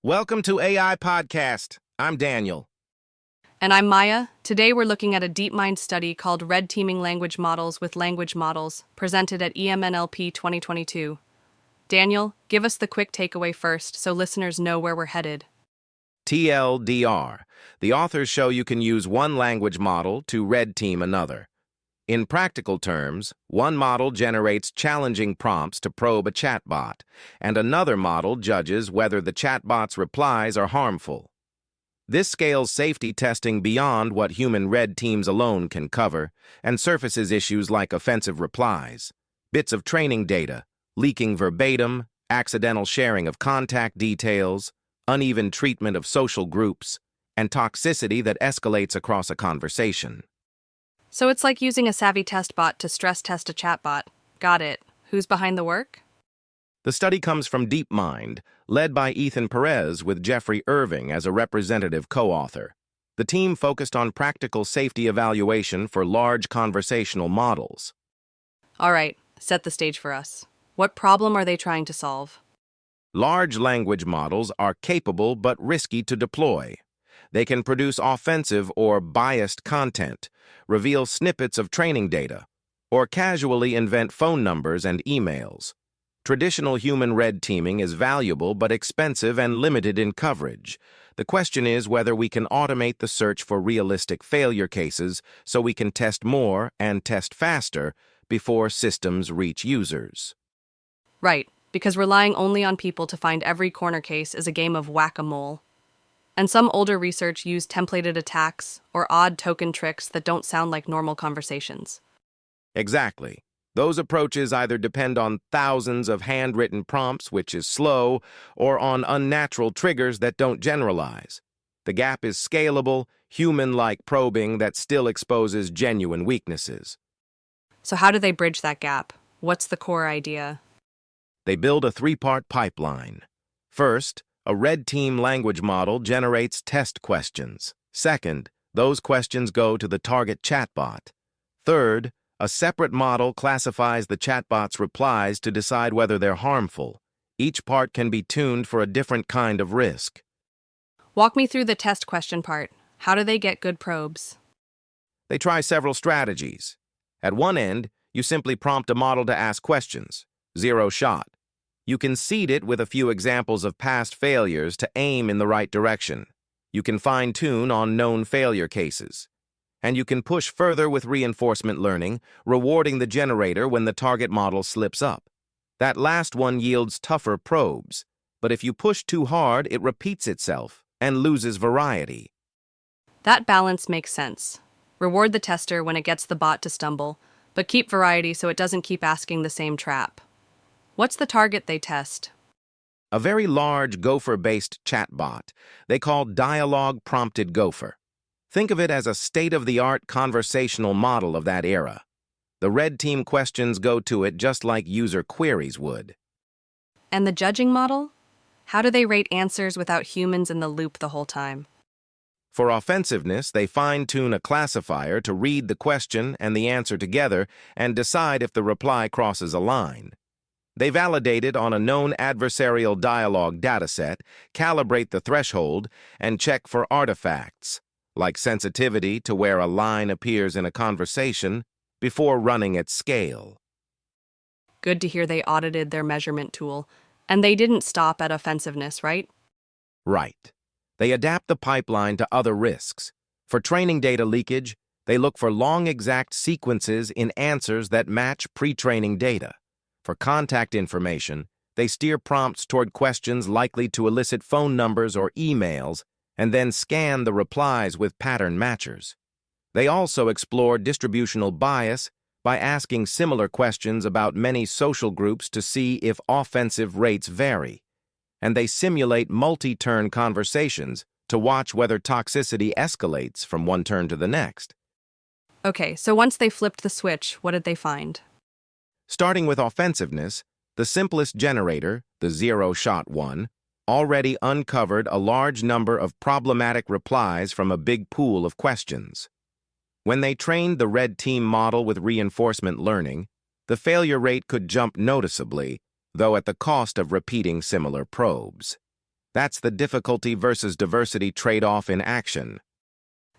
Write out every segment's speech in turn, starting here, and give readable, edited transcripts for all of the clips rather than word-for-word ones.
Welcome to AI Podcast. I'm Daniel. And I'm Maya. Today we're looking at a DeepMind study called Red Teaming Language Models with Language Models, presented at EMNLP 2022. Daniel, give us the quick takeaway first so listeners know where we're headed. TLDR. The authors show you can use one language model to red team another. In practical terms, one model generates challenging prompts to probe a chatbot, and another model judges whether the chatbot's replies are harmful. This scales safety testing beyond what human red teams alone can cover and surfaces issues like offensive replies, bits of training data, leaking verbatim, accidental sharing of contact details, uneven treatment of social groups, and toxicity that escalates across a conversation. So it's like using a savvy test bot to stress test a chatbot. Got it. Who's behind the work? The study comes from DeepMind, led by Ethan Perez with Jeffrey Irving as a representative co-author. The team focused on practical safety evaluation for large conversational models. All right, set the stage for us. What problem are they trying to solve? Large language models are capable but risky to deploy. They can produce offensive or biased content, reveal snippets of training data, or casually invent phone numbers and emails. Traditional human red teaming is valuable but expensive and limited in coverage. The question is whether we can automate the search for realistic failure cases so we can test more and test faster before systems reach users. Right, because relying only on people to find every corner case is a game of whack-a-mole. And some older research used templated attacks or odd token tricks that don't sound like normal conversations. Exactly. Those approaches either depend on thousands of handwritten prompts, which is slow, or on unnatural triggers that don't generalize. The gap is scalable, human-like probing that still exposes genuine weaknesses. So how do they bridge that gap? What's the core idea? They build a three-part pipeline. First, a red team language model generates test questions. Second, those questions go to the target chatbot. Third, a separate model classifies the chatbot's replies to decide whether they're harmful. Each part can be tuned for a different kind of risk. Walk me through the test question part. How do they get good probes? They try several strategies. At one end, you simply prompt a model to ask questions. Zero shot. You can seed it with a few examples of past failures to aim in the right direction. You can fine-tune on known failure cases. And you can push further with reinforcement learning, rewarding the generator when the target model slips up. That last one yields tougher probes, but if you push too hard, it repeats itself and loses variety. That balance makes sense. Reward the tester when it gets the bot to stumble, but keep variety so it doesn't keep asking the same trap. What's the target they test? A very large Gopher-based chatbot they call Dialogue Prompted Gopher. Think of it as a state-of-the-art conversational model of that era. The red team questions go to it just like user queries would. And the judging model? How do they rate answers without humans in the loop the whole time? For offensiveness, they fine-tune a classifier to read the question and the answer together and decide if the reply crosses a line. They validate it on a known adversarial dialogue dataset, calibrate the threshold, and check for artifacts, like sensitivity to where a line appears in a conversation, before running at scale. Good to hear they audited their measurement tool, and they didn't stop at offensiveness, right? Right. They adapt the pipeline to other risks. For training data leakage, they look for long exact sequences in answers that match pre-training data. For contact information, they steer prompts toward questions likely to elicit phone numbers or emails, and then scan the replies with pattern matchers. They also explore distributional bias by asking similar questions about many social groups to see if offensive rates vary. And they simulate multi-turn conversations to watch whether toxicity escalates from one turn to the next. Okay, so once they flipped the switch, what did they find? Starting with offensiveness, the simplest generator, the zero-shot one, already uncovered a large number of problematic replies from a big pool of questions. When they trained the red team model with reinforcement learning, the failure rate could jump noticeably, though at the cost of repeating similar probes. That's the difficulty versus diversity trade-off in action.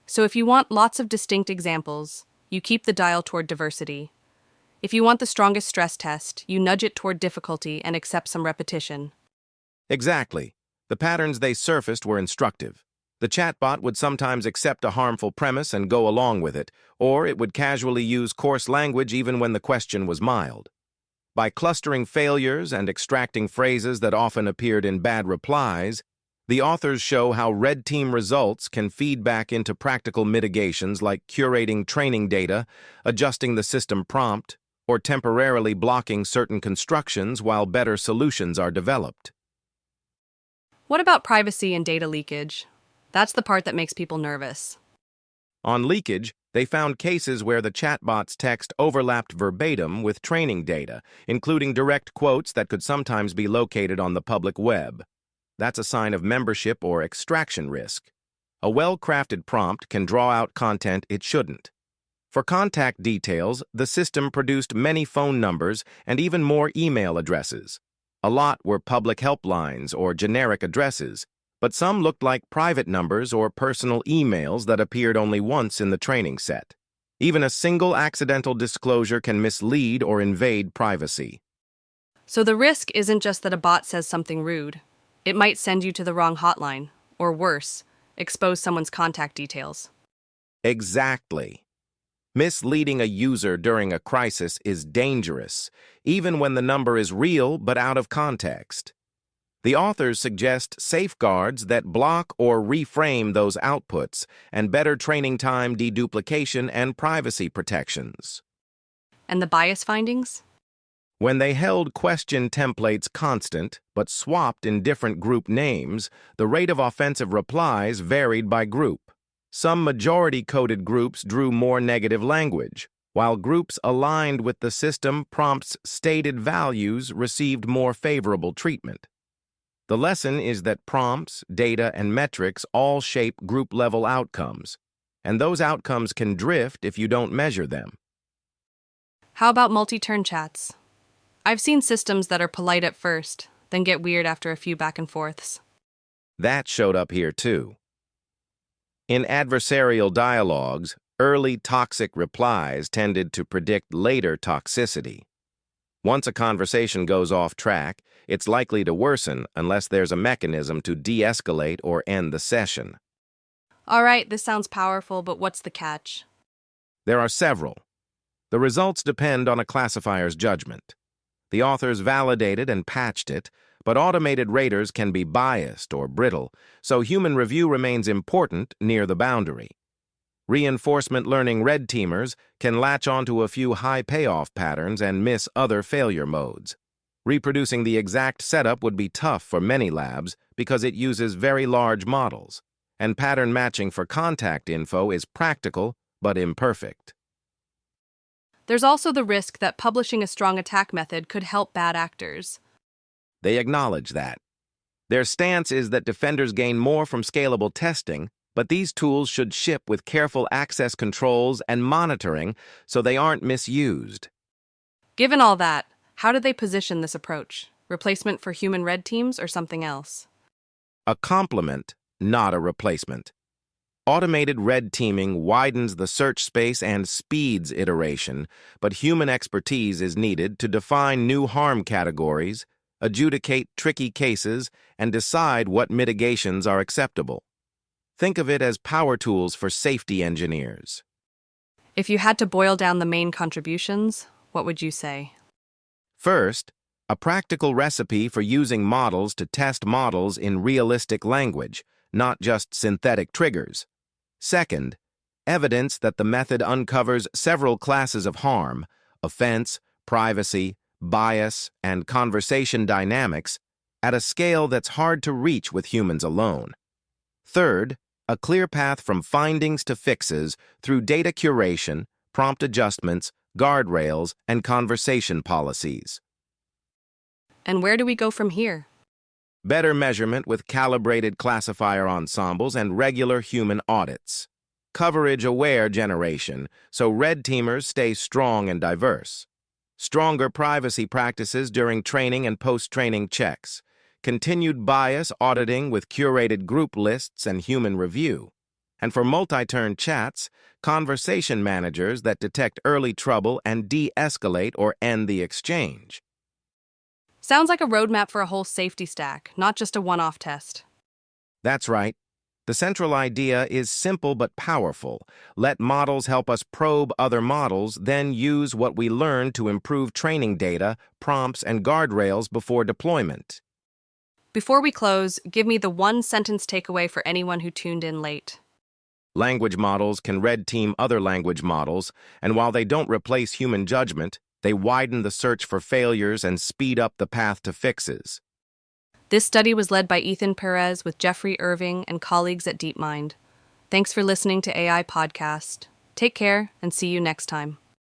So if you want lots of distinct examples, you keep the dial toward diversity. If you want the strongest stress test, you nudge it toward difficulty and accept some repetition. Exactly. The patterns they surfaced were instructive. The chatbot would sometimes accept a harmful premise and go along with it, or it would casually use coarse language even when the question was mild. By clustering failures and extracting phrases that often appeared in bad replies, the authors show how red team results can feed back into practical mitigations like curating training data, adjusting the system prompt, or temporarily blocking certain constructions while better solutions are developed. What about privacy and data leakage? That's the part that makes people nervous. On leakage, they found cases where the chatbot's text overlapped verbatim with training data, including direct quotes that could sometimes be located on the public web. That's a sign of membership or extraction risk. A well-crafted prompt can draw out content it shouldn't. For contact details, the system produced many phone numbers and even more email addresses. A lot were public helplines or generic addresses, but some looked like private numbers or personal emails that appeared only once in the training set. Even a single accidental disclosure can mislead or invade privacy. So the risk isn't just that a bot says something rude. It might send you to the wrong hotline, or worse, expose someone's contact details. Exactly. Misleading a user during a crisis is dangerous, even when the number is real but out of context. The authors suggest safeguards that block or reframe those outputs and better training time deduplication and privacy protections. And the bias findings? When they held question templates constant but swapped in different group names, the rate of offensive replies varied by group. Some majority-coded groups drew more negative language, while groups aligned with the system prompt's stated values received more favorable treatment. The lesson is that prompts, data, and metrics all shape group-level outcomes, and those outcomes can drift if you don't measure them. How about multi-turn chats? I've seen systems that are polite at first, then get weird after a few back and forths. That showed up here too. In adversarial dialogues, early toxic replies tended to predict later toxicity. Once a conversation goes off track, it's likely to worsen unless there's a mechanism to de-escalate or end the session. All right, this sounds powerful, but what's the catch? There are several. The results depend on a classifier's judgment. The authors validated and patched it, but automated raters can be biased or brittle, so human review remains important near the boundary. Reinforcement learning red teamers can latch onto a few high payoff patterns and miss other failure modes. Reproducing the exact setup would be tough for many labs because it uses very large models, and pattern matching for contact info is practical but imperfect. There's also the risk that publishing a strong attack method could help bad actors. They acknowledge that. Their stance is that defenders gain more from scalable testing, but these tools should ship with careful access controls and monitoring so they aren't misused. Given all that, how did they position this approach? Replacement for human red teams or something else? A complement, not a replacement. Automated red teaming widens the search space and speeds iteration, but human expertise is needed to define new harm categories, adjudicate tricky cases, and decide what mitigations are acceptable. Think of it as power tools for safety engineers. If you had to boil down the main contributions, what would you say? First, a practical recipe for using models to test models in realistic language, not just synthetic triggers. Second, evidence that the method uncovers several classes of harm, offense, privacy, bias, and conversation dynamics at a scale that's hard to reach with humans alone. Third, a clear path from findings to fixes through data curation, prompt adjustments, guardrails, and conversation policies. And where do we go from here? Better measurement with calibrated classifier ensembles and regular human audits. Coverage-aware generation, so red teamers stay strong and diverse. Stronger privacy practices during training and post-training checks. continued bias auditing with curated group lists and human review. And for multi-turn chats, conversation managers that detect early trouble and de-escalate or end the exchange. Sounds like a roadmap for a whole safety stack, not just a one-off test. That's right. The central idea is simple but powerful. Let models help us probe other models, then use what we learn to improve training data, prompts, and guardrails before deployment. Before we close, give me the one-sentence takeaway for anyone who tuned in late. Language models can red team other language models, and while they don't replace human judgment, they widen the search for failures and speed up the path to fixes. This study was led by Perez with Jeffrey Irving and colleagues at DeepMind. Thanks for listening to AI Podcast. Take care and see you next time.